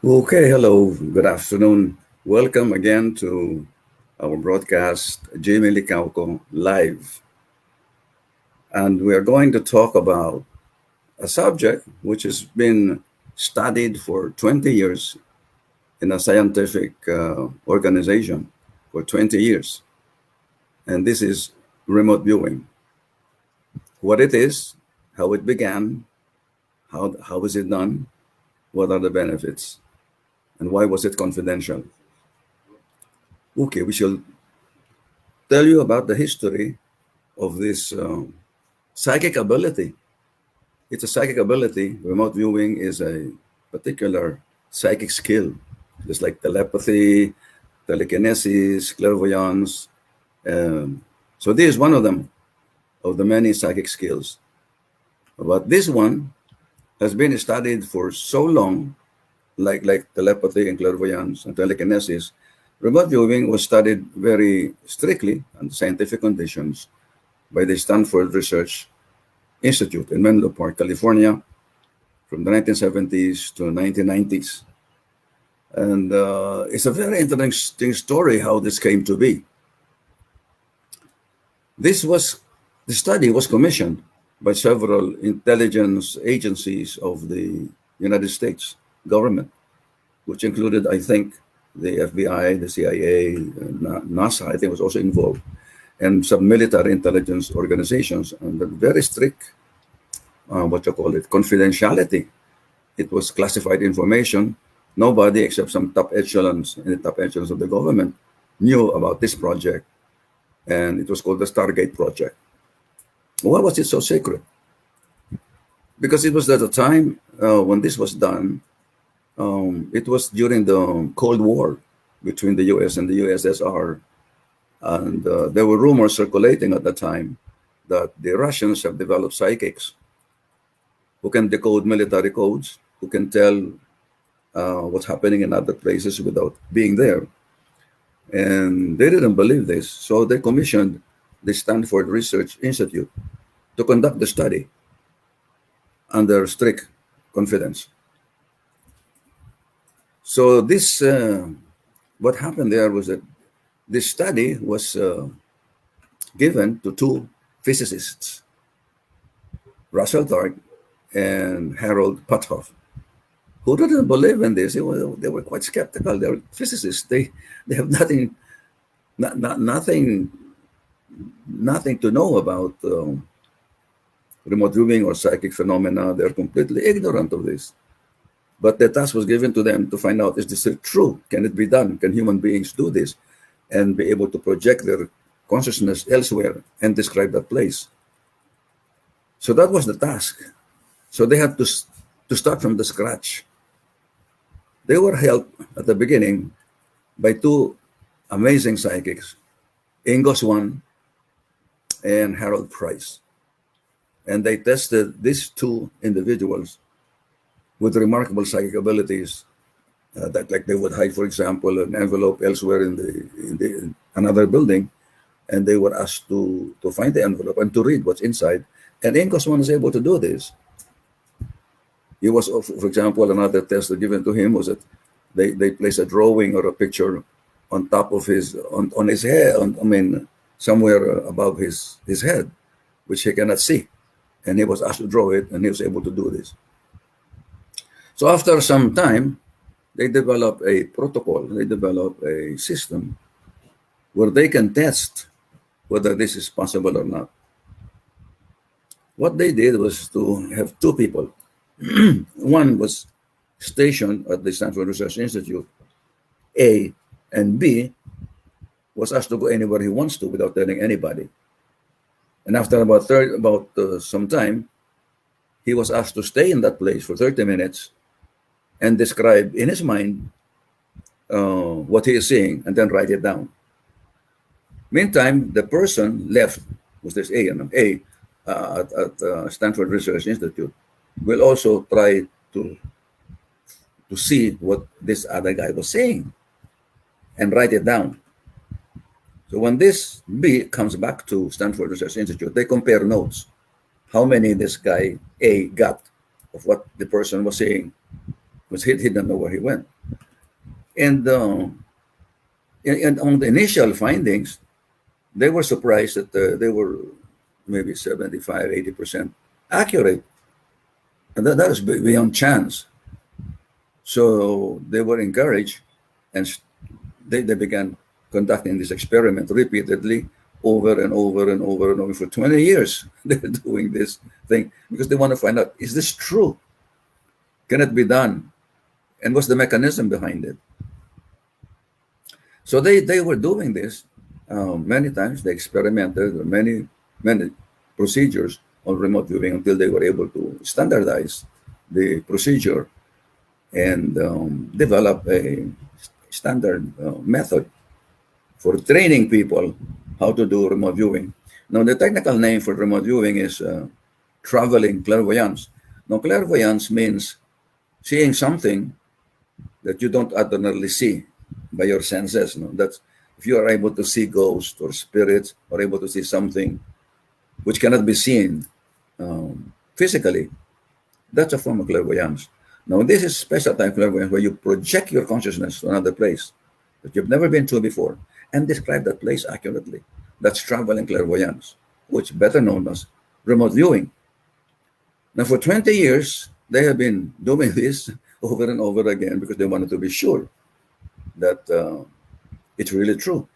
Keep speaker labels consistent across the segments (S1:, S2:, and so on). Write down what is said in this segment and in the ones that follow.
S1: Okay, hello, good afternoon. Welcome again to our broadcast, Jamie Licauco live. And we are going to talk about a subject which has been studied for 20 years in a scientific organization for 20 years. And this is remote viewing. What it is, how it began, how is it done, what are the benefits, and why was it confidential? Okay, we shall tell you about the history of this psychic ability. It's a psychic ability. Remote viewing is a particular psychic skill, just like telepathy, telekinesis, clairvoyance. So this is one of them, of the many psychic skills. But this one has been studied for so long, like telepathy and clairvoyance and telekinesis. Remote viewing was studied very strictly under scientific conditions by the Stanford Research Institute in Menlo Park, California, from the 1970s to 1990s. And it's a very interesting story how this came to be. The study was commissioned by several intelligence agencies of the United States government, which included, I think, the FBI, the CIA, NASA, I think was also involved, and some military intelligence organizations under very strict, confidentiality. It was classified information. Nobody except some top echelons in the top echelons of the government knew about this project, and it was called the Stargate project. Why was it so secret? Because it was at a time when this was done, it was during the Cold War between the US and the USSR. And there were rumors circulating at the time that the Russians have developed psychics who can decode military codes, who can tell what's happening in other places without being there. And they didn't believe this. So they commissioned the Stanford Research Institute to conduct the study under strict confidence. So this, what happened there was that this study was given to two physicists, Russell Targ and Harold Puthoff, who didn't believe in this. They were quite skeptical. They were physicists. They have nothing to know about remote viewing or psychic phenomena. They're completely ignorant of this. But the task was given to them to find out, is this true? Can it be done? Can human beings do this and be able to project their consciousness elsewhere and describe that place? So that was the task. So they had to start from the scratch. They were helped at the beginning by two amazing psychics, Ingo Swann and Harold Price. And they tested these two individuals with remarkable psychic abilities that, like, they would hide, for example, an envelope elsewhere in another building, and they were asked to find the envelope and to read what's inside. And Ingo Swann was able to do this. He was, for example, another test given to him was that they place a drawing or a picture on top of on his head, somewhere above his head, which he cannot see. And he was asked to draw it, and he was able to do this. So after some time, they develop a protocol, they develop a system where they can test whether this is possible or not. What they did was to have two people. One was stationed at the Stanford Research Institute, A, and B was asked to go anywhere he wants to without telling anybody. And after about some time, he was asked to stay in that place for 30 minutes and describe in his mind what he is seeing and then write it down. Meantime, the person left, was this A, at Stanford Research Institute, will also try to see what this other guy was saying and write it down. So when this B comes back to Stanford Research Institute, they compare notes. How many this guy A got of what the person was saying, because he didn't know where he went. And, and on the initial findings, they were surprised that they were maybe 75, 80% accurate. And that is beyond chance. So they were encouraged, and they began conducting this experiment repeatedly over and over and over and over for 20 years. They're doing this thing because they want to find out, is this true? Can it be done? And what's the mechanism behind it? So they were doing this many times. They experimented with many procedures on remote viewing until they were able to standardize the procedure and develop a standard method for training people how to do remote viewing. Now, the technical name for remote viewing is traveling clairvoyance. Now, clairvoyance means seeing something that you don't ordinarily see by your senses. No? That's if you are able to see ghosts or spirits, or able to see something which cannot be seen physically, that's a form of clairvoyance. Now, this is special time clairvoyance where you project your consciousness to another place that you've never been to before and describe that place accurately. That's traveling clairvoyance, which is better known as remote viewing. Now, for 20 years, they have been doing this over and over again because they wanted to be sure that it's really true.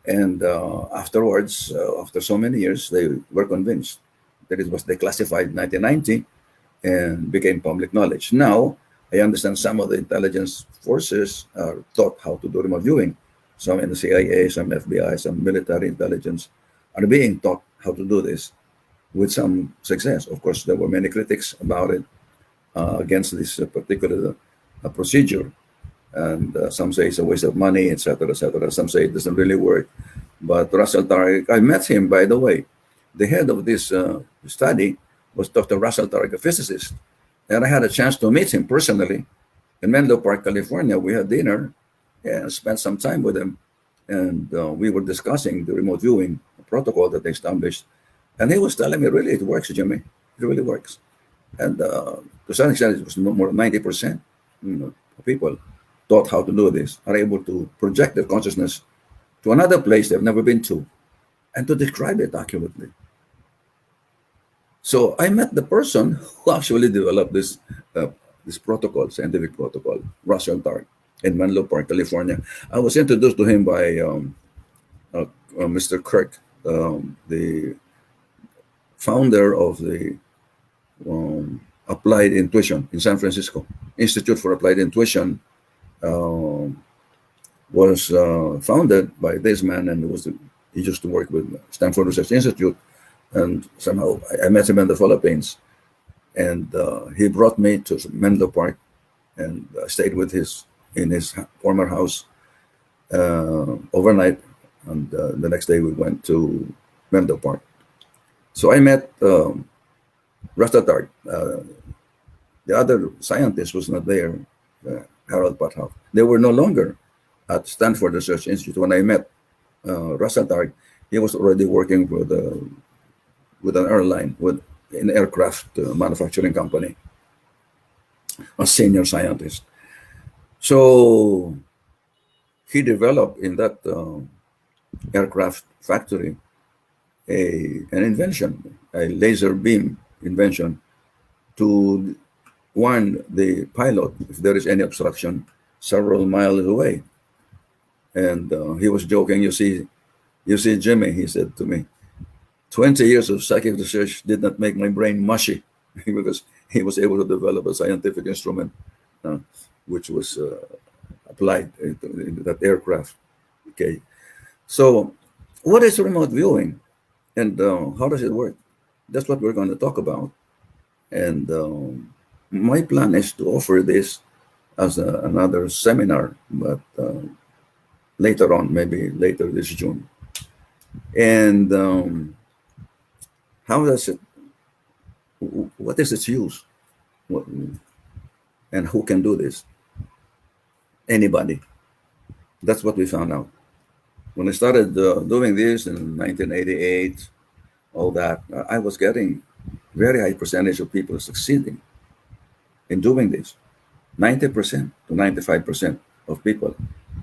S1: And afterwards, after so many years, they were convinced that it was declassified in 1990 and became public knowledge. Now, I understand some of the intelligence forces are taught how to do remote viewing. Some in the CIA, some FBI, some military intelligence are being taught how to do this with some success. Of course, there were many critics about it against this particular procedure. And some say it's a waste of money, etc., etc. Some say it doesn't really work. But Russell Tarek, I met him, by the way. The head of this study was Dr. Russell Tarek, a physicist. And I had a chance to meet him personally in Menlo Park, California. We had dinner and spent some time with him. And we were discussing the remote viewing protocol that they established. And he was telling me, really, it works, Jimmy. It really works. And to some extent, it was more than 90%, of people taught how to do this, are able to project their consciousness to another place they've never been to and to describe it accurately. So I met the person who actually developed this protocol, scientific protocol, Russell Tark, in Menlo Park, California. I was introduced to him by Mr. Kirk, the founder of the Applied Intuition in San Francisco, Institute for Applied Intuition. Was founded by this man, and he used to work with Stanford Research Institute, and somehow I met him in the Philippines, and he brought me to Menlo Park, and stayed with in his former house overnight, and the next day we went to Menlo Park. So I met Rastatard. The other scientist was not there, Harold Pothoff. They were no longer at Stanford Research Institute. When I met Rastatard, he was already working with an airline, with an aircraft manufacturing company, a senior scientist. So he developed in that aircraft factory an invention, a laser beam invention, to warn the pilot if there is any obstruction several miles away. And he was joking, you see, Jimmy, he said to me, 20 years of psychic research did not make my brain mushy, because he was able to develop a scientific instrument which was applied into that aircraft. Okay, so what is remote viewing, and how does it work? That's what we're going to talk about. And my plan is to offer this as another seminar, but later on, maybe later this June. And how does it, what is its use? And who can do this? Anybody. That's what we found out. When I started doing this in 1988, all that, I was getting very high percentage of people succeeding in doing this. 90% to 95% of people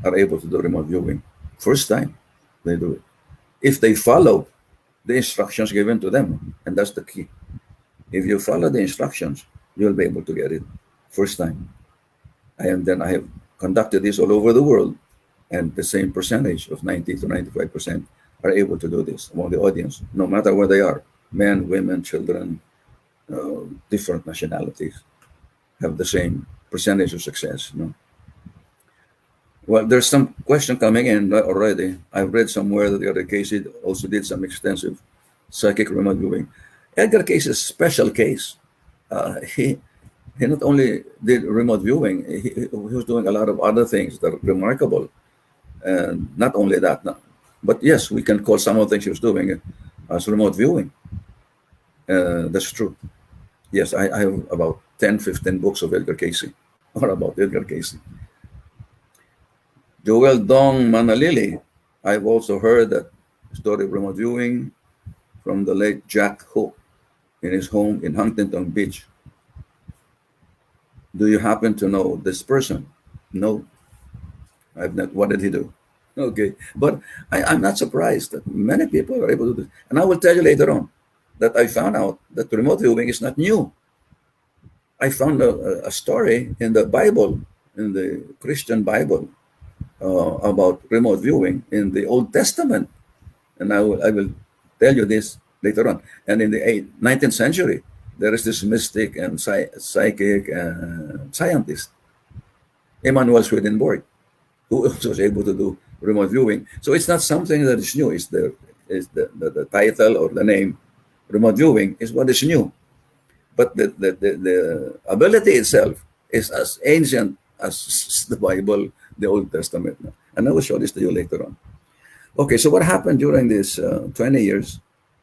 S1: are able to do remote viewing. First time they do it. If they follow the instructions given to them, and that's the key. If you follow the instructions, you'll be able to get it first time. And then I have conducted this all over the world, and the same percentage of 90 to 95% are able to do this among the audience, no matter where they are, men, women, children, different nationalities have the same percentage of success. Well, there's some question coming in already. I've read somewhere that the other Casey also did some extensive psychic remote viewing. Edgar Casey's special case. He not only did remote viewing, he was doing a lot of other things that are remarkable. And not only that, no. But yes, we can call some of the things he was doing as remote viewing. That's true. Yes, I have about 10, 15 books of Edgar Casey, or about Edgar Casey. Joel Dong Manalili, I've also heard that story of remote viewing from the late Jack Hook in his home in Huntington Beach. Do you happen to know this person? No, I've not. What did he do? Okay, but I'm not surprised that many people are able to do this. And I will tell you later on that I found out that remote viewing is not new. I found a story in the Bible, in the Christian Bible, about remote viewing in the Old Testament. And I will tell you this later on. And in the 19th century, there is this mystic and psychic scientist, Emanuel Swedenborg, who also was able to do remote viewing. So it's not something that is new. It's the title or the name, remote viewing, is what is new. But the ability itself is as ancient as the Bible, the Old Testament. And I will show this to you later on. Okay, so what happened during these 20 years?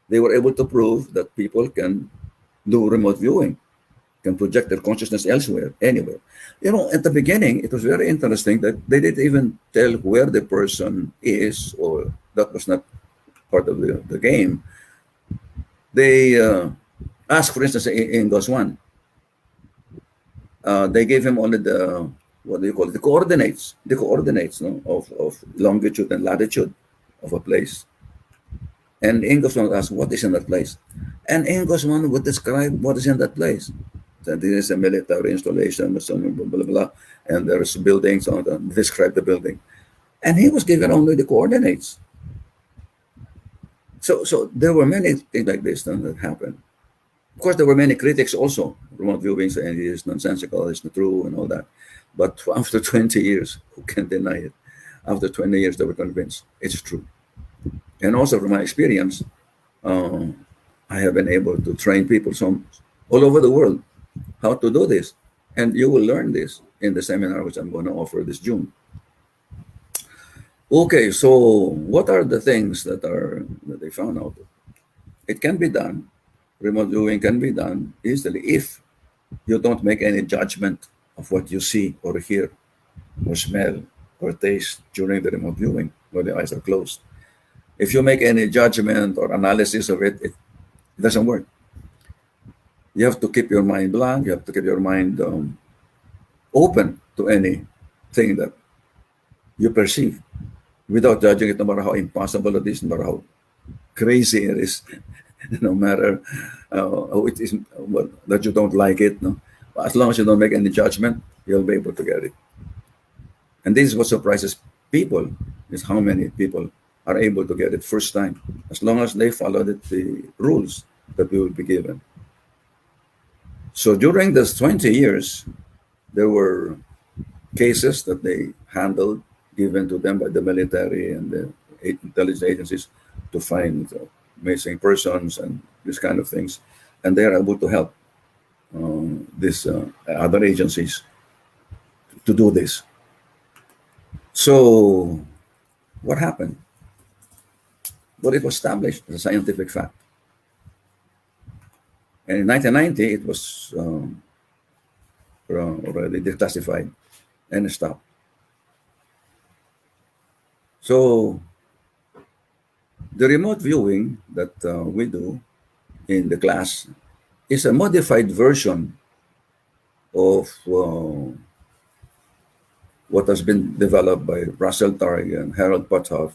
S1: They were able to prove that people can do remote viewing, can project their consciousness elsewhere, anywhere. At the beginning, it was very interesting that they didn't even tell where the person is, or that was not part of the game. They asked, for instance, in Goswan, they gave him only the, what do you call it, the coordinates of longitude and latitude of a place. And Ingosman asked, what is in that place? And Ingosman would describe what is in that place. That there is a military installation, blah, blah, blah, and there's buildings, describe the building. And he was given only the coordinates. So there were many things like this that happened. Of course, there were many critics also, remote viewing, saying it is nonsensical, it's not true, and all that. But after 20 years, who can deny it? After 20 years, they were convinced it's true. And also from my experience, I have been able to train people all over the world how to do this. And you will learn this in the seminar which I'm going to offer this June. Okay, so what are the things that they found out? It can be done. Remote viewing can be done easily if you don't make any judgment of what you see or hear or smell or taste during the remote viewing when the eyes are closed. If you make any judgment or analysis of it, it doesn't work. You have to keep your mind blank. You have to keep your mind open to anything that you perceive without judging it, no matter how impossible it is, no matter how crazy it is, no matter how it is, that you don't like it. No? As long as you don't make any judgment, you'll be able to get it. And this is what surprises people, is how many people are able to get it first time, as long as they follow the rules that we will be given. So during those 20 years, there were cases that they handled, given to them by the military and the intelligence agencies to find missing persons and these kind of things. And they are able to help these other agencies to do this. So what happened? Well, it was established as a scientific fact. And in 1990, it was already declassified and stopped. So the remote viewing that we do in the class is a modified version of what has been developed by Russell Targ and Harold Pothoff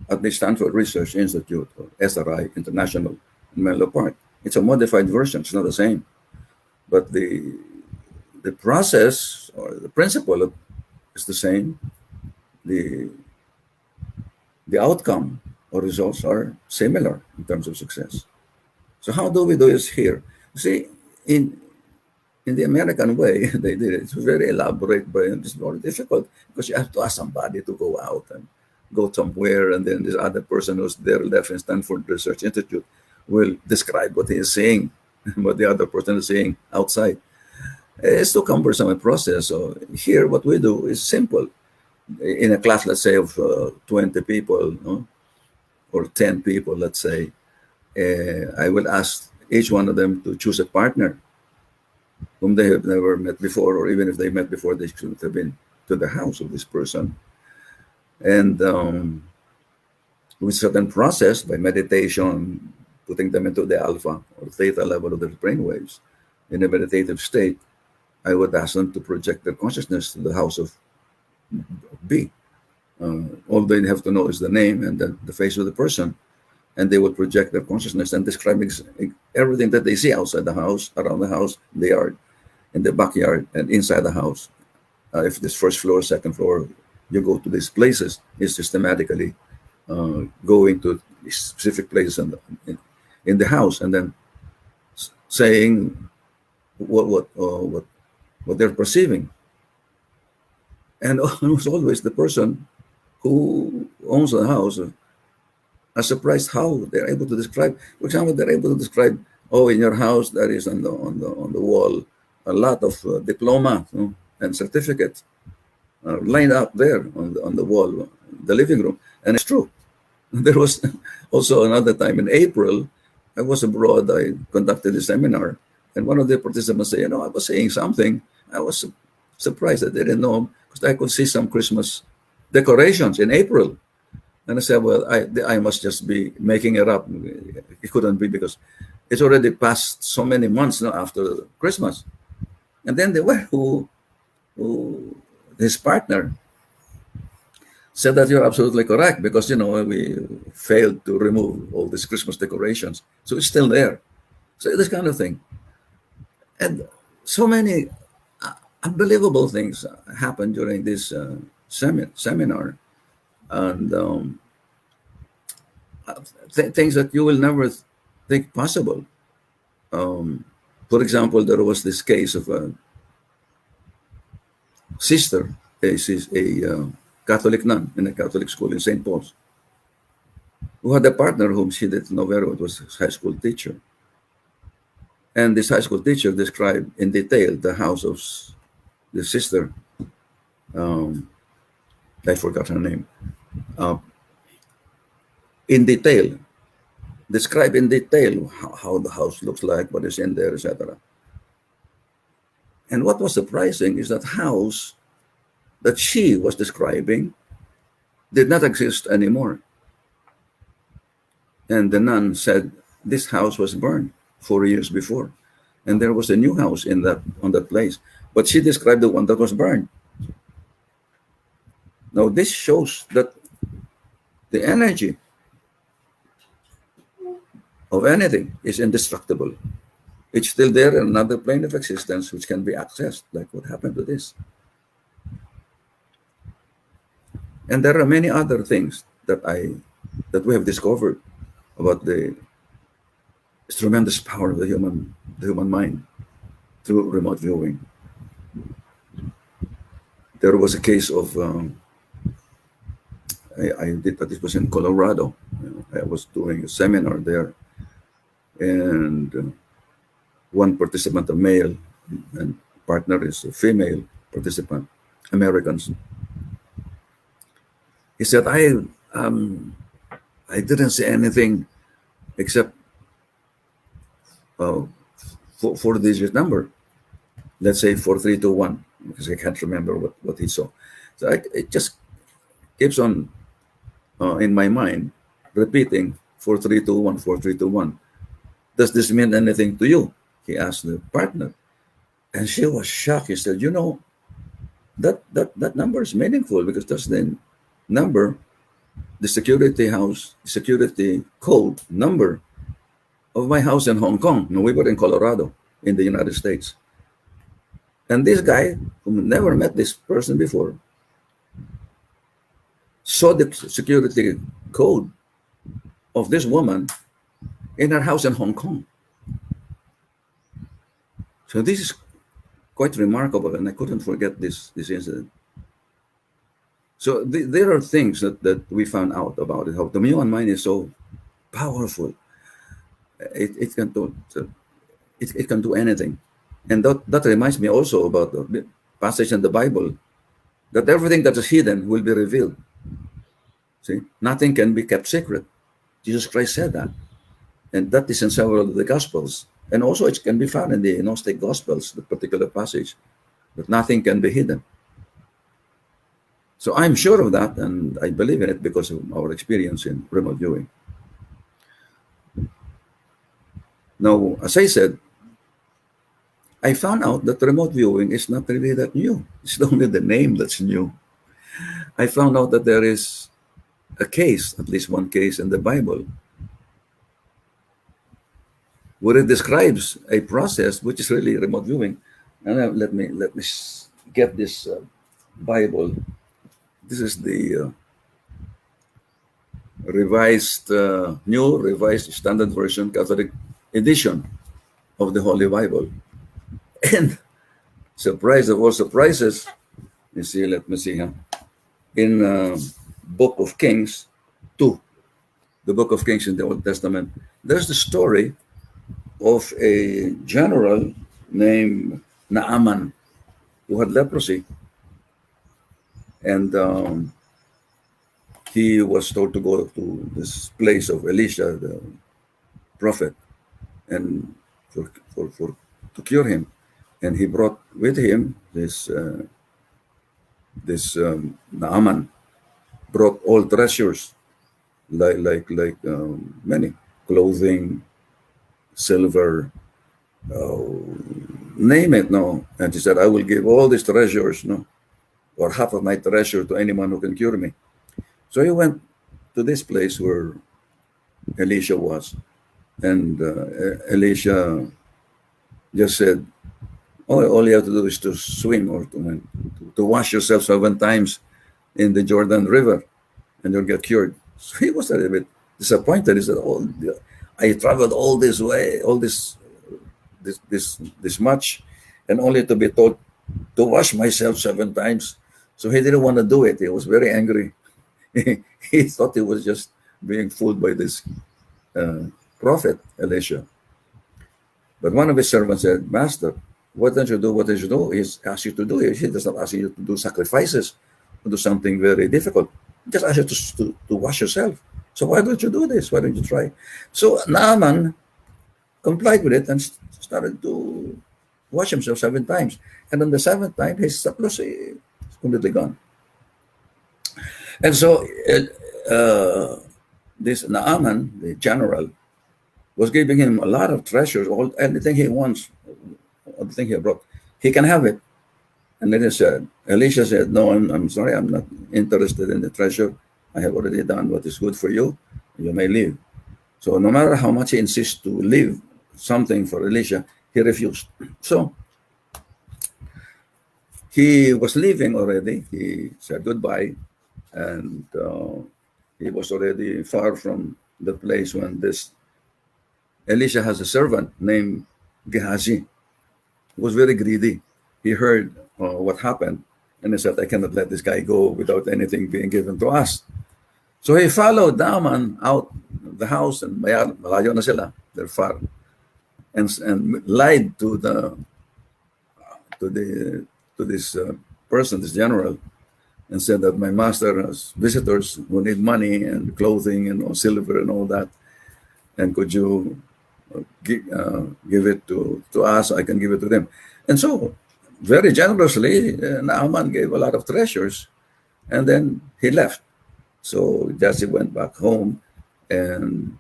S1: at the Stanford Research Institute, or SRI International in Menlo Park. It's a modified version, it's not the same. But the process or the principle is the same. The the outcome or results are similar in terms of success. So how do we do this here? See, in in the American way, they did it. It's very elaborate, but it's more difficult because you have to ask somebody to go out and go somewhere, and then this other person who's there left in Stanford Research Institute will describe what he is saying, what the other person is saying outside. It's too cumbersome a process. So here, what we do is simple. In a class, let's say of 20 people, no? Or 10 people, let's say, I will ask each one of them to choose a partner whom they have never met before, or even if they met before, they should have been to the house of this person. And with certain process, by meditation, putting them into the alpha or theta level of their brainwaves in a meditative state, I would ask them to project their consciousness to the house of B. All they have to know is the name and the face of the person, and they will project their consciousness and describe everything that they see outside the house, around the house, the yard, in the backyard, and inside the house. If this first floor, second floor, you go to these places, is systematically going to specific places in the house, and then saying what they're perceiving. And almost always the person who owns the house are surprised how they're able to describe. For example, they're able to describe, oh, in your house there is on the wall a lot of diploma, and certificates lined up there on the wall, the living room, and it's true. There was also another time in April, I was abroad. I conducted a seminar, and one of the participants said, I was saying something. I was surprised. I didn't know because I could see some Christmas decorations in April. And I said, well, I must just be making it up. It couldn't be because it's already passed so many months now after Christmas. And then the one who his partner said that you're absolutely correct because, we failed to remove all these Christmas decorations. So it's still there. So this kind of thing. And so many unbelievable things happened during this seminar. And things that you will never think possible. For example, there was this case of a sister, a Catholic nun in a Catholic school in St. Paul's, who had a partner whom she didn't know very well. It was a high school teacher. And this high school teacher described in detail the house of the sister. I forgot her name. In detail, describe in detail how the house looks like, what is in there, etc. And what was surprising is that house that she was describing did not exist anymore. And the nun said this house was burned 4 years before, and there was a new house on that place. But she described the one that was burned. Now this shows that the energy of anything is indestructible. It's still there in another plane of existence which can be accessed, like what happened to this. And there are many other things that we have discovered about the tremendous power of the human mind through remote viewing. There was a case of I did that. It was in Colorado. I was doing a seminar there, and one participant, a male, and partner is a female participant, Americans. He said, I didn't see anything except four-digit number. Let's say 4321, because I can't remember what he saw. So it just keeps on in my mind repeating 4321, 4321. Does this mean anything to you? He asked the partner. And she was shocked. He said, that number is meaningful because that's the number, the security code number of my house in Hong Kong. No, we were in Colorado, in the United States. And this guy, who never met this person before, saw the security code of this woman in her house in Hong Kong. So this is quite remarkable, and I couldn't forget this incident. So there are things that we found out about it, how the human mind is so powerful. It can do it can do anything. And that reminds me also about the passage in the Bible that everything that is hidden will be revealed. See, nothing can be kept secret. Jesus Christ said that. And that is in several of the Gospels. And also it can be found in the Gnostic Gospels, the particular passage, that nothing can be hidden. So I'm sure of that, and I believe in it because of our experience in remote viewing. Now, as I said, I found out that remote viewing is not really that new. It's only the name that's new. I found out that there is a case, at least one case in the Bible, where it describes a process which is really remote viewing. And let me get this Bible. This is the New Revised Standard Version Catholic edition of the Holy Bible. And surprise of all surprises, let me see here. In Book of Kings 2, the Book of Kings in the Old Testament, there's the story of a general named Naaman who had leprosy. And he was told to go to this place of Elisha, the prophet, and to cure him. And he brought with him this Naaman brought all treasures, like many clothing, silver, name it. No, and he said, "I will give all these treasures, no, or half of my treasure to anyone who can cure me." So he went to this place where Elisha was, and Elisha just said, all you have to do is to swim or to wash yourself 7 times in the Jordan River, and you'll get cured. So he was a little bit disappointed. He said, I traveled all this way, all this much, and only to be told to wash myself 7 times. So he didn't want to do it. He was very angry. He thought he was just being fooled by this prophet, Elisha. But one of his servants said, "Master, what don't you do? What does you do? He asks you to do. He does not ask you to do sacrifices, to do something very difficult. He just asks you to wash yourself. So why don't you do this? Why don't you try?" So Naaman complied with it and started to wash himself 7 times. And on the 7th time, his leprosy is completely gone. And so this Naaman, the general, was giving him a lot of treasures, anything he wants, everything he brought. He can have it. And then Elisha said, "No, I'm sorry, I'm not interested in the treasure. I have already done what is good for you. You may leave." So no matter how much he insists to leave something for Elisha, he refused. So he was leaving already. He said goodbye, and he was already far from the place when this Elisha has a servant named Gehazi, who was very greedy. He heard what happened, and he said, "I cannot let this guy go without anything being given to us." So he followed Naaman out the house, and malayo na sila, they're far, and lied to this person, this general, and said that my master has visitors who need money and clothing and silver and all that, and could you give it to us? I can give it to them. And so very generously, Naaman gave a lot of treasures, and then he left. So Jesse went back home, and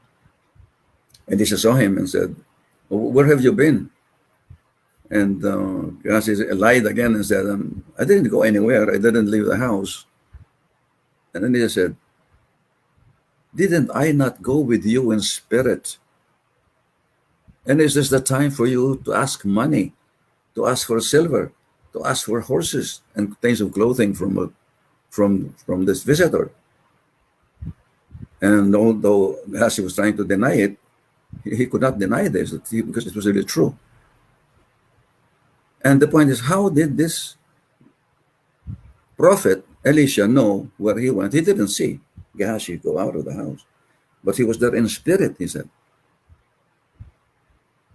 S1: Elisha saw him and said, "Where have you been?" And Ghazi lied again and said, I didn't go anywhere. I didn't leave the house. And then he said, didn't I not go with you in spirit? And is this the time for you to ask money, to ask for silver, to ask for horses and things of clothing from this visitor? And although Ghazi was trying to deny it, he could not deny this because it was really true. And the point is, how did this prophet Elisha know where he went? He didn't see Gehazi go out of the house, but he was there in spirit, he said.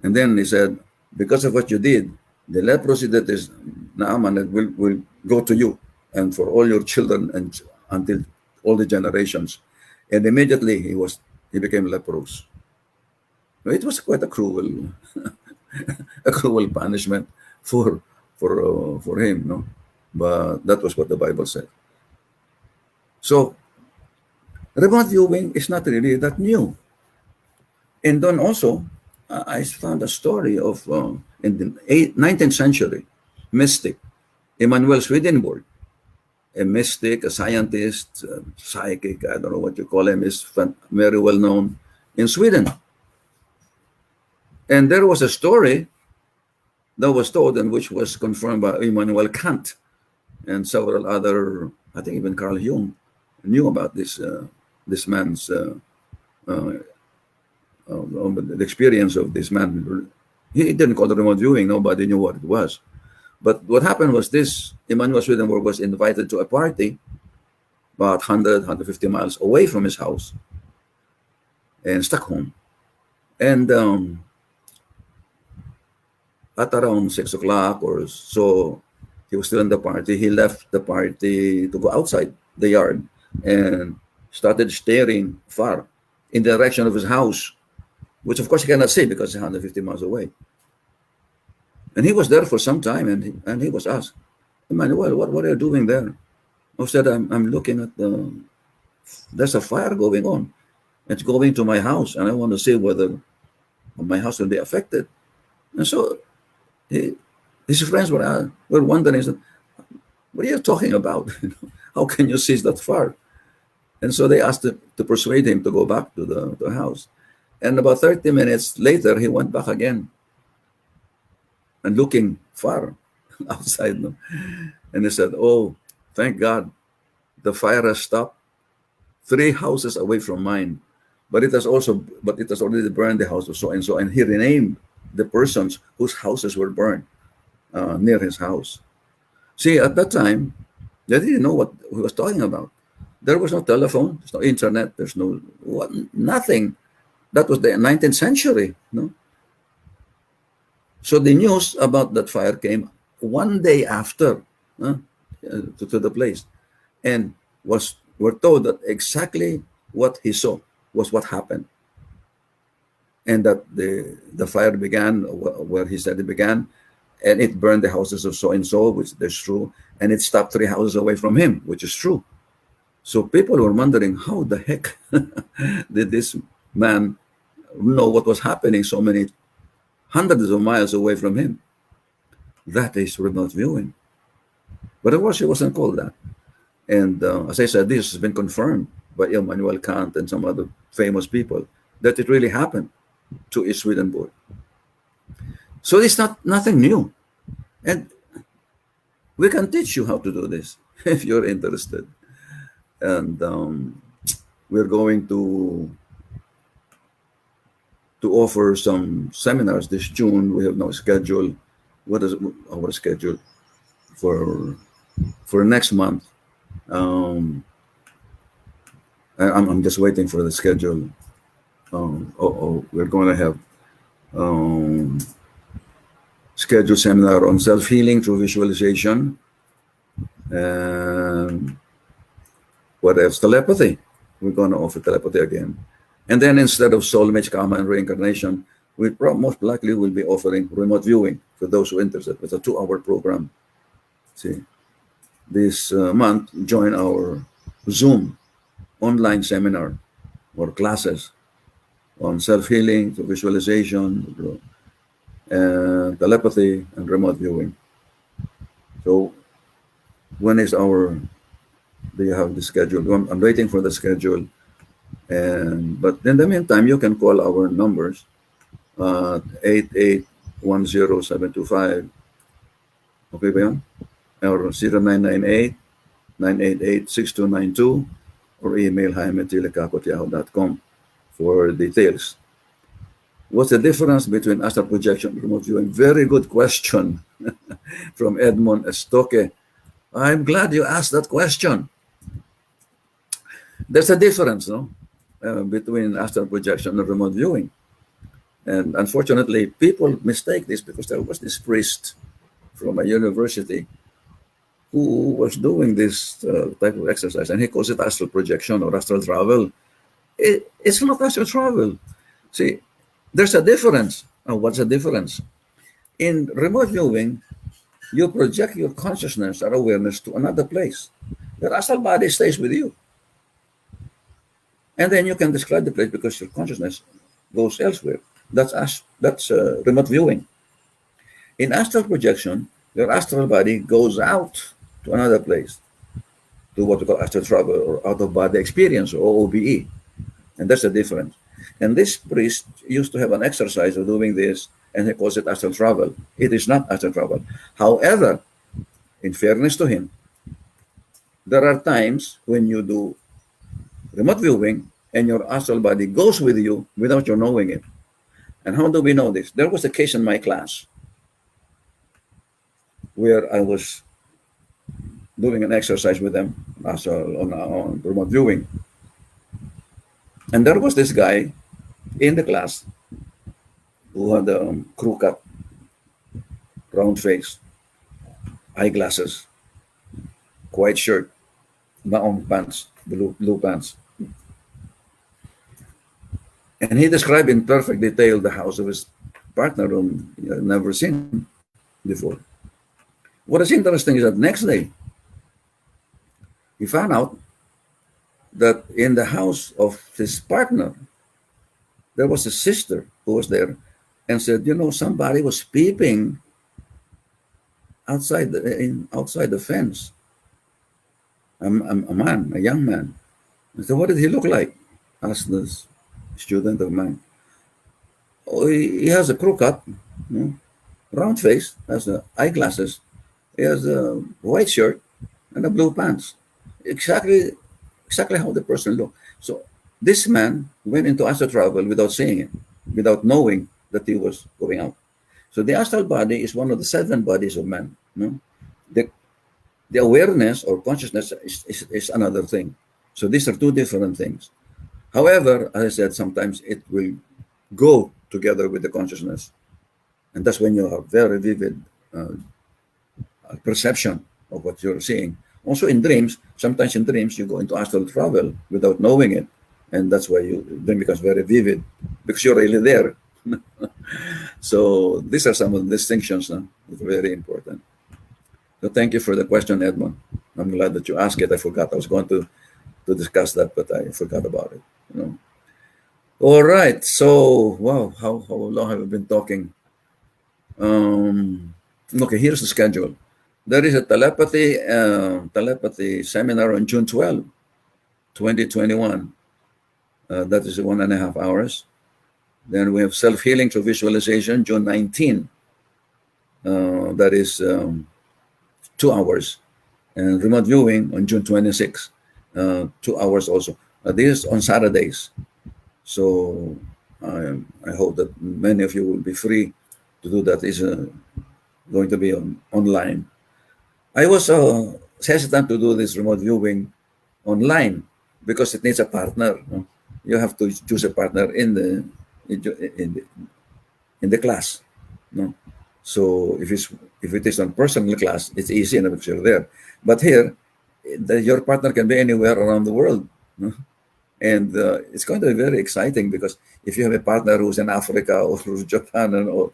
S1: And then he said, because of what you did, the leprosy that is Naaman will go to you and for all your children and until all the generations. And immediately he became leprous. It was quite a cruel, a cruel punishment for him, no. But that was what the Bible said. So remote viewing is not really that new. And then also, I found a story of in the 19th century mystic Emanuel Swedenborg, a mystic, a scientist, psychic, I don't know what you call him, is very well known in Sweden. And there was a story that was told and which was confirmed by Immanuel Kant and several other, I think even Carl Jung knew about this man's the experience of this man. He didn't call it remote viewing. Nobody knew what it was. But what happened was this: Emanuel Swedenborg was invited to a party about 100, 150 miles away from his house in Stockholm. And at around 6 o'clock or so, he was still in the party. He left the party to go outside the yard and started staring far in the direction of his house, which of course he cannot see because he's 150 miles away. And he was there for some time, and he was asked, Emmanuel, what are you doing there? I said, I'm looking at there's a fire going on. It's going to my house, and I want to see whether my house will be affected. And so his friends were wondering, what are you talking about? How can you see that far? And so they asked to persuade him to go back to the house. And about 30 minutes later, he went back again and looking far outside. And he said, oh, thank God, the fire has stopped 3 houses away from mine. But it has already burned the house of so and so. And he renamed the persons whose houses were burned near his house. See, at that time, they didn't know what he was talking about. There was no telephone, there's no internet, there's nothing. That was the 19th century, no? So the news about that fire came one day after to the place, and we're told that exactly what he saw was what happened, and that the fire began where he said it began, and it burned the houses of so and so, which is true, and it stopped 3 houses away from him, which is true. So people were wondering, how the heck did this man know what was happening so many hundreds of miles away from him? That is remote viewing. But of course, it wasn't called that. And as I said, this has been confirmed by Immanuel Kant and some other famous people that it really happened to Swedenborg. So it's nothing new. And we can teach you how to do this if you're interested. And we're going to offer some seminars this June. We have no schedule. What is our schedule for next month? I'm just waiting for the schedule. We're going to have scheduled seminar on self-healing through visualization. And what else? Telepathy. We're going to offer telepathy again. And then instead of soulmates, karma, and reincarnation, we most likely will be offering remote viewing for those who are interested. It's a 2-hour program. See, this month, join our Zoom online seminar or classes on self-healing, visualization, and telepathy and remote viewing. So when is our, do you have the schedule? I'm waiting for the schedule. And but in the meantime, you can call our numbers 8810 Okay ba yun? Or 0998-988-6292 or email jaime@licauco@yahoo.com for details. What's the difference between astral projection and remote viewing? Very good question from Edmond Estoque. I'm glad you asked that question. There's a difference, no, between astral projection and remote viewing. And unfortunately, people mistake this because there was this priest from a university who was doing this type of exercise, and he calls it astral projection or astral travel. It's not astral travel. See, there's a difference. What's the difference? In remote viewing, you project your consciousness or awareness to another place. Your astral body stays with you. And then you can describe the place because your consciousness goes elsewhere. That's remote viewing. In astral projection, your astral body goes out to another place, to what we call astral travel or out-of-body experience or OBE. And that's the difference. And this priest used to have an exercise of doing this, and he calls it astral travel. It is not astral travel. However, in fairness to him, there are times when you do remote viewing and your astral body goes with you without you knowing it. And how do we know this? There was a case in my class where I was doing an exercise with them on remote viewing. And there was this guy in the class who had a crew cut, round face, eyeglasses, white shirt, maong pants, blue pants. And he described in perfect detail the house of his partner whom he had never seen before. What is interesting is that next day, he found out that in the house of his partner, there was a sister who was there and said, somebody was peeping outside the fence. A man, a young man. I said, what did he look like? Asked this student of mine. Oh, he has a crew cut, round face, has eyeglasses. He has a white shirt and a blue pants. Exactly how the person looked. So this man went into astral travel without seeing it, without knowing that he was going out. So the astral body is one of the 7 bodies of man. The awareness or consciousness is another thing. So these are 2 different things. However, as I said, sometimes it will go together with the consciousness. And that's when you have very vivid perception of what you're seeing. Also in dreams, sometimes in dreams you go into astral travel without knowing it. And that's why your dream becomes very vivid because you're really there. So these are some of the distinctions that are very important. So thank you for the question, Edmond. I'm glad that you asked it. I forgot. I was going to discuss that, but I forgot about it. All right. So, wow, how long have we been talking? Okay, here's the schedule. There is a telepathy seminar on June 12, 2021. That is 1.5 hours. Then we have self-healing through visualization, June 19. That is 2 hours. And remote viewing on June 26, 2 hours also. This is on Saturdays. So I hope that many of you will be free to do that. It's going to be online. I was hesitant to do this remote viewing online because it needs a partner. You have to choose a partner in the class. So if it is on personal class, it's easy enough because you're there. But here, your partner can be anywhere around the world. And it's going to be very exciting because if you have a partner who's in Africa or Japan and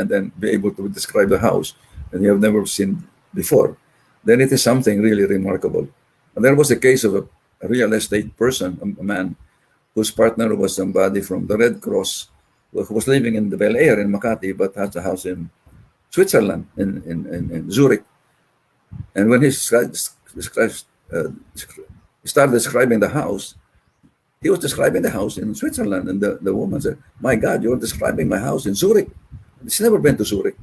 S1: then be able to describe the house and you have never seen before, then it is something really remarkable. And there was a case of a real estate person, a man, whose partner was somebody from the Red Cross who was living in the Bel Air in Makati, but has a house in Switzerland, in Zurich. And when he started describing the house, he was describing the house in Switzerland. And the woman said, "My God, you're describing my house in Zurich. It's never been to Zurich."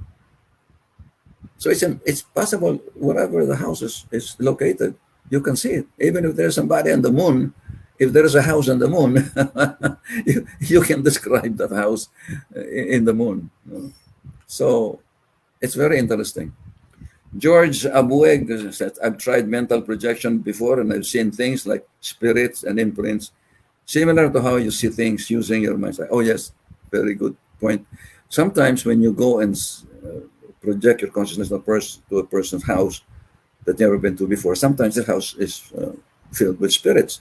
S1: So it's possible wherever the house is located, you can see it. Even if there's somebody on the moon, if there is a house on the moon, you can describe that house in the moon. So it's very interesting. George Abueg said, "I've tried mental projection before and I've seen things like spirits and imprints, similar to how you see things using your mind." Oh, yes, very good point. Sometimes when you go and project your consciousness to a person's house that never been to before, sometimes the house is filled with spirits,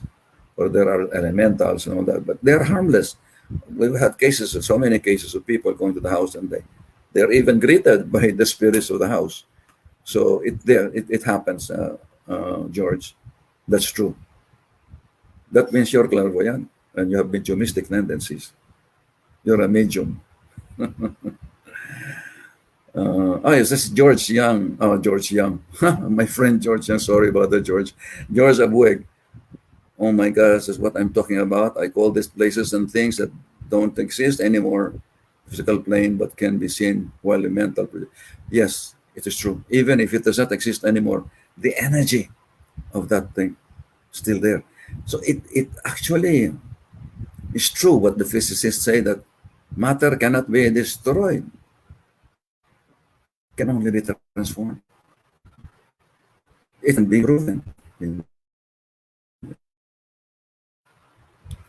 S1: or there are elementals and all that, but they're harmless. We've had cases, so many cases of people going to the house and they're even greeted by the spirits of the house. So it happens, George. That's true. That means you're clairvoyant and you have mediumistic tendencies. You're a medium. Oh, yes, this is George Young. Oh, George Young. My friend George Young. Sorry about that, George. George Abueg. Oh my gosh, that's what I'm talking about. I call these places and things that don't exist anymore, physical plane, but can be seen while the mental. Yes, it is true. Even if it does not exist anymore, the energy of that thing still there. So it actually is true what the physicists say, that matter cannot be destroyed. It can only be transformed. It can be proven in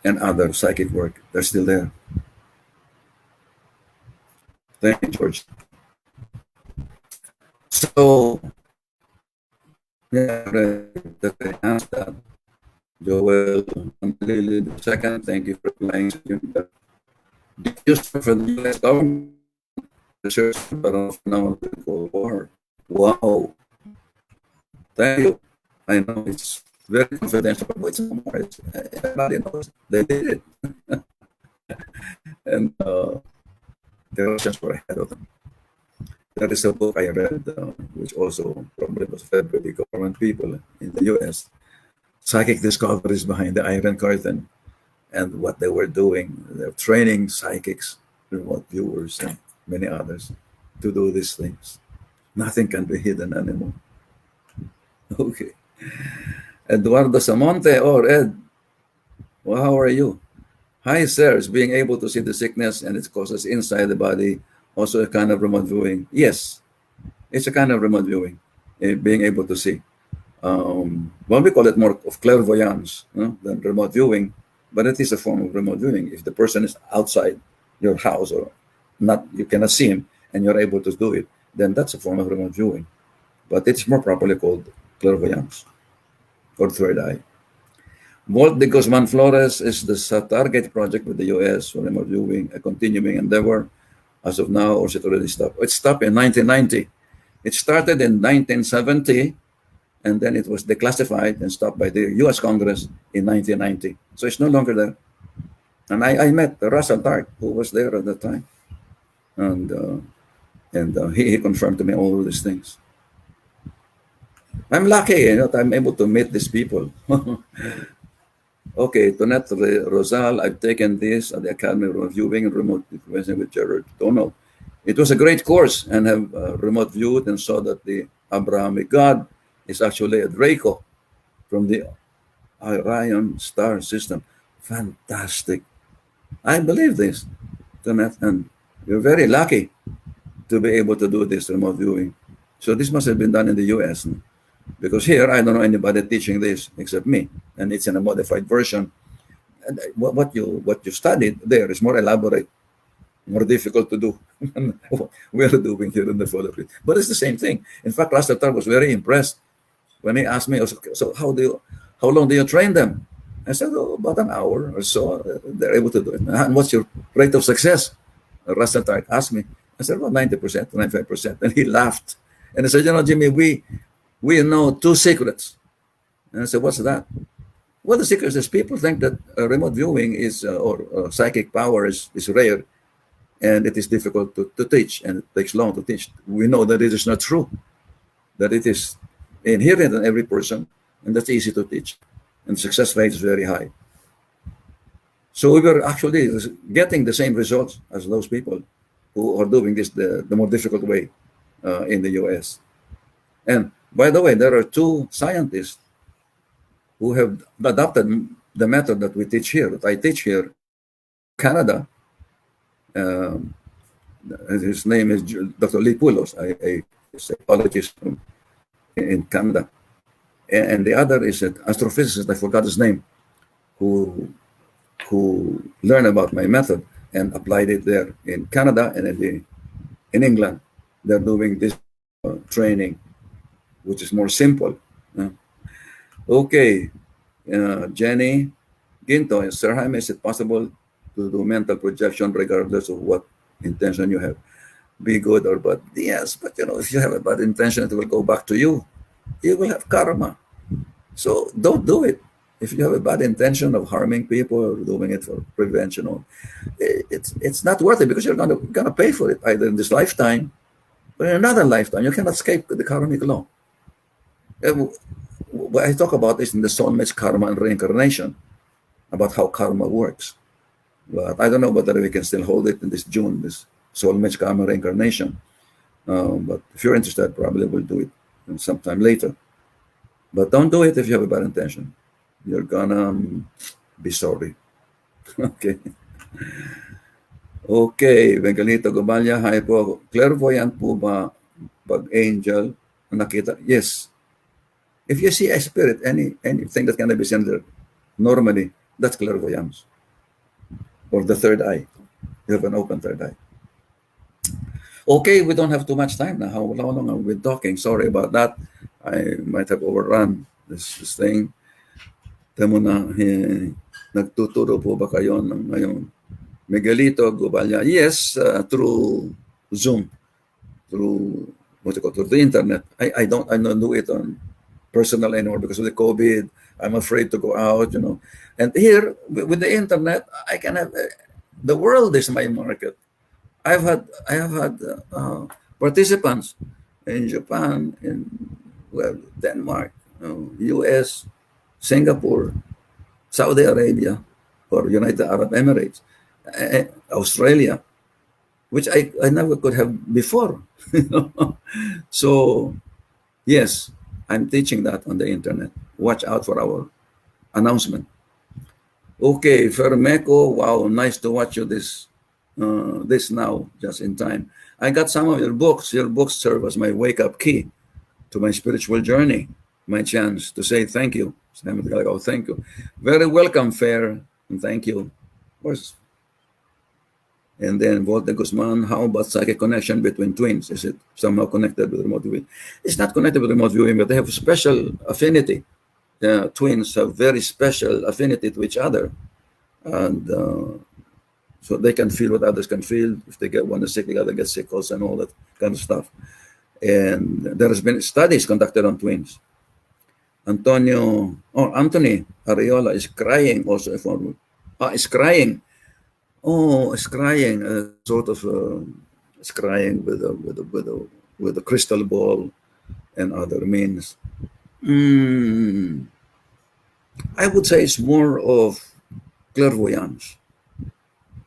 S1: and other psychic work. They're still there. Thank you, George. So, yeah, that I asked that. Joel, Lily, the second, thank you for replying. Used for the U.S. government research, but now Cold War. Wow, thank you. I know it's very confidential, but it's no more. Everybody knows they did it, and the Russians were ahead of them. That is a book I read, which also probably was read by the government people in the U.S. Psychic discoveries behind the Iron Curtain, and what they were doing. They're training psychics, remote viewers, and many others to do these things. Nothing can be hidden anymore. Okay. Eduardo Samonte, or Ed, well, how are you? Hi, sirs. Being able to see the sickness and its causes inside the body, also a kind of remote viewing. Yes, it's a kind of remote viewing, being able to see. Well, we call it more of clairvoyance than remote viewing, but it is a form of remote viewing. If the person is outside your house or not, you cannot see him, and you're able to do it, then that's a form of remote viewing. But it's more properly called clairvoyance or third eye. Walt de Guzman Flores is the Stargate project with the U.S. for remote viewing, a continuing endeavor as of now, or is it already stopped? It stopped in 1990. It started in 1970, and then it was declassified and stopped by the U.S. Congress in 1990. So it's no longer there. And I met Russell Tark, who was there at the time, and he confirmed to me all of these things. I'm lucky, that I'm able to meet these people. Okay, Tonette Rosal, I've taken this at the Academy of Reviewing and Remote Influencing with Gerard Donald. It was a great course, and have remote viewed and saw that the Abrahamic God is actually a Draco from the Orion star system. Fantastic. I believe this, Tonette, and you're very lucky to be able to do this remote viewing. So this must have been done in the US. Because here, I don't know anybody teaching this except me, and it's in a modified version. And what you studied there is more elaborate, more difficult to do than what we are doing here in the Philippines. But it's the same thing. In fact, Rasta Tar was very impressed when he asked me, "So how long do you train them?" I said, "Oh, about an hour or so. They're able to do it." "And what's your rate of success?" Rasta Tar asked me. I said, "Well, 90%, 95%." And he laughed. And I said, "Jimmy, we know two secrets." And I said, "What's that?" "Well, the secret is people think that remote viewing is or psychic power is rare and it is difficult to teach, and it takes long to teach. We know that it is not true, that it is inherent in every person, and that's easy to teach, and success rate is very high. So we were actually getting the same results as those people who are doing this the more difficult way in the US. And by the way, there are two scientists who have adopted the method that we teach here, that I teach here, Canada. Um, his name is Dr. Licauco, a psychologist in Canada. And the other is an astrophysicist, I forgot his name, who learned about my method and applied it there in Canada, and in England. They're doing this training, which is more simple. Okay, Jenny Ginto, Sir Jaime, is it possible to do mental projection regardless of what intention you have, be good or bad? Yes, but if you have a bad intention, it will go back to you. You will have karma. So don't do it. If you have a bad intention of harming people or doing it for prevention, it's not worth it, because you're gonna pay for it either in this lifetime or in another lifetime. You cannot escape the karmic law. What I talk about is in the soulmates, karma, and reincarnation, about how karma works. But I don't know whether we can still hold it in this June, this soulmates, karma, reincarnation. But if you're interested, probably we'll do it sometime later. But don't do it if you have a bad intention. You're gonna be sorry. Okay. Okay, Bengalito Gubalya, hi po. Clairvoyant po ba pag angel nakita? Yes. If you see a spirit, anything that can be seen there, normally, that's clairvoyance. Or the third eye. You have an open third eye. Okay, we don't have too much time now. How long have we been talking? Sorry about that. I might have overrun this thing. Tamo na, nagtuturo po ba kayo ng ngayong Miguelito Gubalya? Yes, through Zoom, through through the internet. I don't do it on personal anymore because of the COVID. I'm afraid to go out, And here with the internet, I can have the world is my market. I have had participants in Japan, in Denmark, US, Singapore, Saudi Arabia, or United Arab Emirates, Australia, which I never could have before. So, yes, I'm teaching that on the internet. Watch out for our announcement. Okay, Fermeco, wow, nice to watch you this now, just in time. I got some of your books. Your books serve as my wake-up key to my spiritual journey, my chance to say thank you. Thank you. Very welcome, Fair, and thank you. Of course. And then Volta Guzman, how about psychic connection between twins? Is it somehow connected with remote viewing? It's not connected with remote viewing, but they have a special affinity. Twins have very special affinity to each other. And so they can feel what others can feel. If they get one sick, the other gets sick also, and all that kind of stuff. And there has been studies conducted on twins. Anthony Ariola is crying also. Is crying. Oh, is crying. Sort of is crying with a crystal ball and other means. I would say it's more of clairvoyance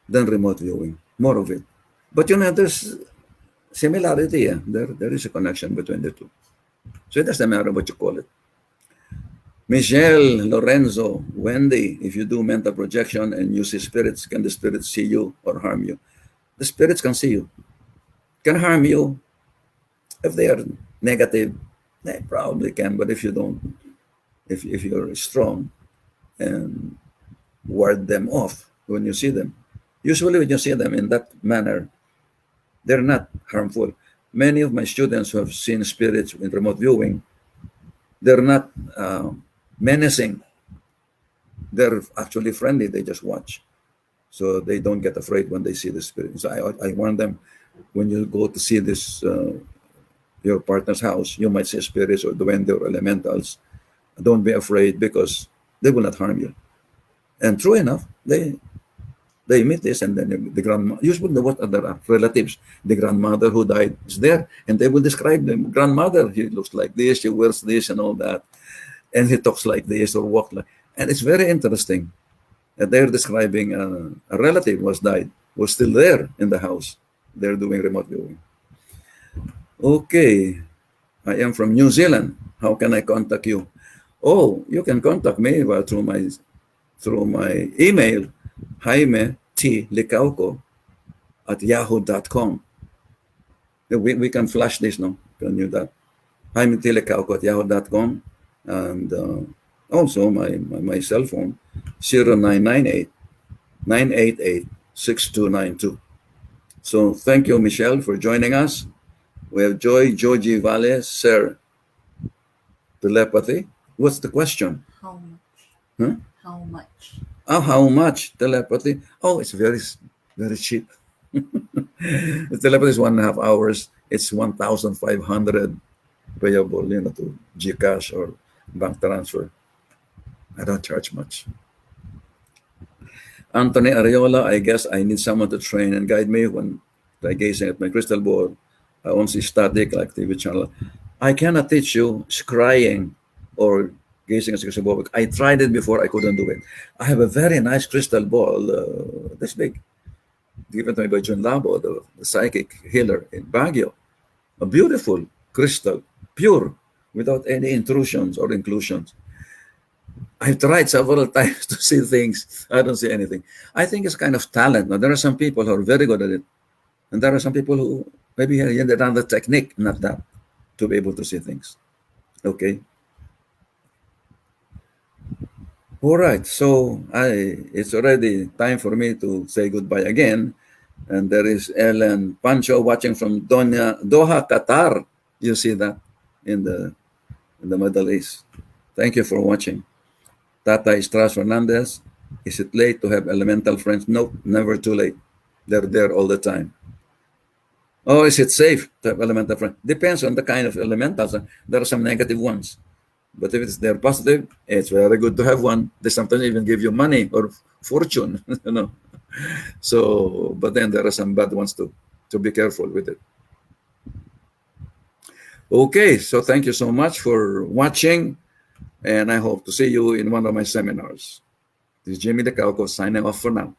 S1: than remote viewing. More of it. But there's similarity. There is a connection between the two. So it doesn't matter what you call it. Michelle, Lorenzo, Wendy, if you do mental projection and you see spirits, can the spirits see you or harm you? The spirits can see you. Can harm you. If they are negative, they probably can, but if you don't, if you're strong and ward them off when you see them. Usually when you see them in that manner, they're not harmful. Many of my students who have seen spirits in remote viewing, they're not menacing. They're actually friendly. They just watch. So they don't get afraid when they see the spirit. So I warn them, when you go to see this, your partner's house, you might see spirits or duende or elementals. Don't be afraid, because they will not harm you. And true enough, they They meet this, and then the grandma, usually what other relatives, the grandmother who died is there, and they will describe the grandmother. He looks like this, she wears this, and all that, and he talks like this or walk like, and it's very interesting that they're describing a relative was died, was still there in the house. They're doing remote viewing. Okay, I am from New Zealand. How can I contact you? Oh, you can contact me through my email, Jaime T. Licauco at yahoo.com. We can flash this now. Can you that? Jaime T. Licauco at yahoo.com. And also my cell phone, 0998 988 6292. So thank you, Michelle, for joining us. We have Georgie Valles, Sir. Telepathy. What's the question?
S2: How much?
S1: Huh?
S2: How much?
S1: Oh, how much telepathy? Oh, it's very cheap. The telepathy is 1.5 hours. It's 1,500 payable, to GCash or bank transfer. I don't charge much. Anthony Ariola, I guess I need someone to train and guide me when I gazing at my crystal ball. I won't see static like TV channel. I cannot teach you scrying or gazing at the crystal ball. I tried it before, I couldn't do it. I have a very nice crystal ball, this big, given to me by John Labo, the psychic healer in Baguio. A beautiful crystal, pure, without any intrusions or inclusions. I've tried several times to see things. I don't see anything. I think it's kind of talent. Now, there are some people who are very good at it. And there are some people who maybe had another technique, not that, to be able to see things. Okay. All right. So it's already time for me to say goodbye again. And there is Ellen Pancho watching from Doha, Qatar. You see that in the Middle East. Thank you for watching. Tata Estras Fernandez, is it late to have elemental friends? Nope, never too late. They're there all the time. Oh, is it safe to have elemental friends? Depends on the kind of elementals. There are some negative ones. But if they're positive, it's very good to have one. They sometimes even give you money or fortune, So, but then there are some bad ones too. So be careful with it. Okay, so thank you so much for watching. And I hope to see you in one of my seminars. This is Jimmy Licauco signing off for now.